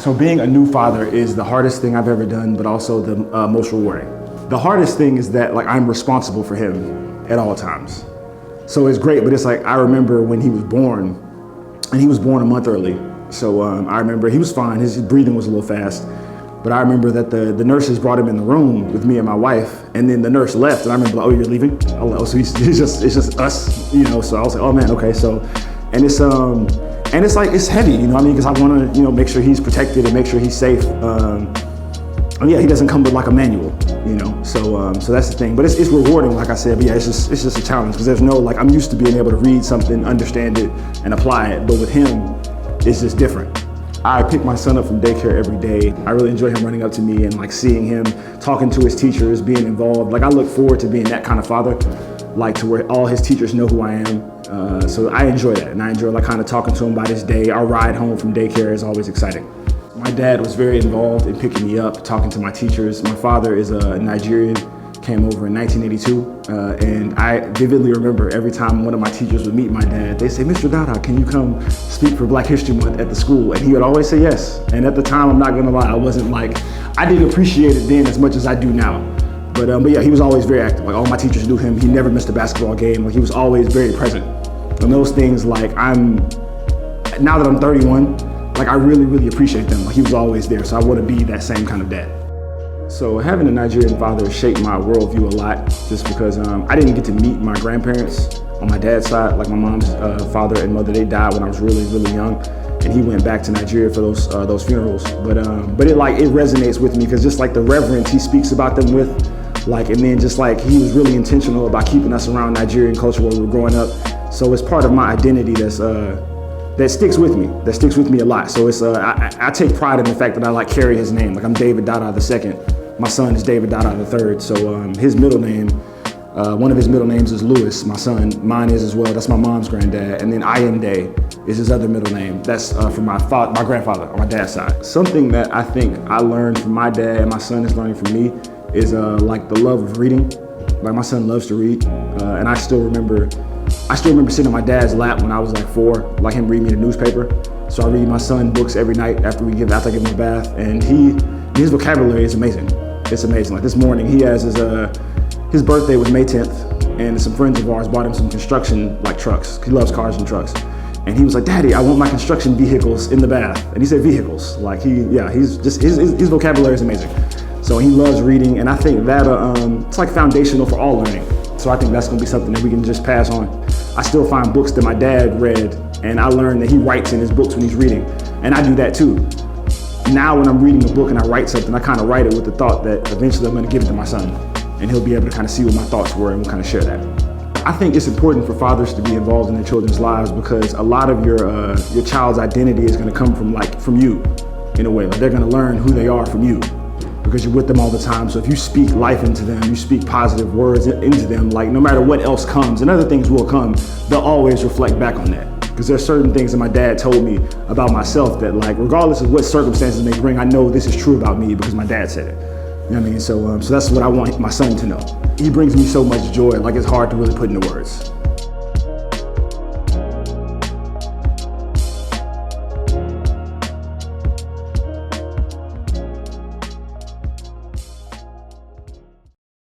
So being a new father is the hardest thing I've ever done, but also the most rewarding. The hardest thing is that like I'm responsible for him at all times. So it's great, but it's like I remember when he was born, and he was born a month early. So I remember he was fine, his breathing was a little fast, but I remember that the nurses brought him in the room with me and my wife, and then the nurse left, and I remember, like, oh, you're leaving? Oh, so it's just us, you know, so I was like, oh man, okay, so, and it's like, it's heavy, you know what I mean, because I want to, you know, make sure he's protected and make sure he's safe. And yeah, he doesn't come with like a manual, you know, so that's the thing. But it's rewarding, like I said, but yeah, it's just a challenge, because there's no, like, I'm used to being able to read something, understand it, and apply it, but with him, it's just different. I pick my son up from daycare every day. I really enjoy him running up to me and like seeing him, talking to his teachers, being involved. Like I look forward to being that kind of father, like to where all his teachers know who I am. So I enjoy that, and I enjoy like kind of talking to him about his day. Our ride home from daycare is always exciting. My dad was very involved in picking me up, talking to my teachers. My father is a Nigerian, came over in 1982, and I vividly remember every time one of my teachers would meet my dad, they say, Mr. Dada, can you come speak for Black History Month at the school? And he would always say yes. And at the time, I'm not gonna lie, I wasn't like, I didn't appreciate it then as much as I do now. But yeah, he was always very active. Like all my teachers knew him. He never missed a basketball game. Like he was always very present. And those things, like now that I'm 31, like I really, really appreciate them. Like he was always there. So I want to be that same kind of dad. So having a Nigerian father shaped my worldview a lot, just because I didn't get to meet my grandparents on my dad's side. Like my mom's father and mother, they died when I was really, really young, and he went back to Nigeria for those funerals. But it resonates with me, because just like the reverence he speaks about them with, like, and then just like he was really intentional about keeping us around Nigerian culture while we were growing up. So it's part of my identity that sticks with me a lot. So it's I take pride in the fact that I like carry his name. Like I'm David Dada II. My son is David Dada III. So his middle name, one of his middle names is Lewis, my son. Mine is as well. That's my mom's granddad. And then Ayinde is his other middle name. That's from my grandfather on my dad's side. Something that I think I learned from my dad and my son is learning from me is like the love of reading. Like my son loves to read, and I still remember sitting on my dad's lap when I was like 4, like him reading me the newspaper. So I read my son books every night after I give him a bath, and his vocabulary is amazing. It's amazing. Like this morning, he has his birthday was May 10th, and some friends of ours bought him some construction like trucks. He loves cars and trucks, and he was like, "Daddy, I want my construction vehicles in the bath." And he said vehicles. Like he's just his vocabulary is amazing. So he loves reading, and I think that it's like foundational for all learning. So I think that's gonna be something that we can just pass on. I still find books that my dad read, and I learned that he writes in his books when he's reading, and I do that too. Now when I'm reading a book and I write something, I kind of write it with the thought that eventually I'm gonna give it to my son, and he'll be able to kind of see what my thoughts were, and we'll kind of share that. I think it's important for fathers to be involved in their children's lives, because a lot of your child's identity is gonna come from you, in a way. Like they're gonna learn who they are from you, because you're with them all the time. So if you speak life into them, you speak positive words into them, like no matter what else comes, and other things will come, they'll always reflect back on that. Because there's certain things that my dad told me about myself that, like, regardless of what circumstances may bring, I know this is true about me because my dad said it. You know what I mean? So that's what I want my son to know. He brings me so much joy, like it's hard to really put into words.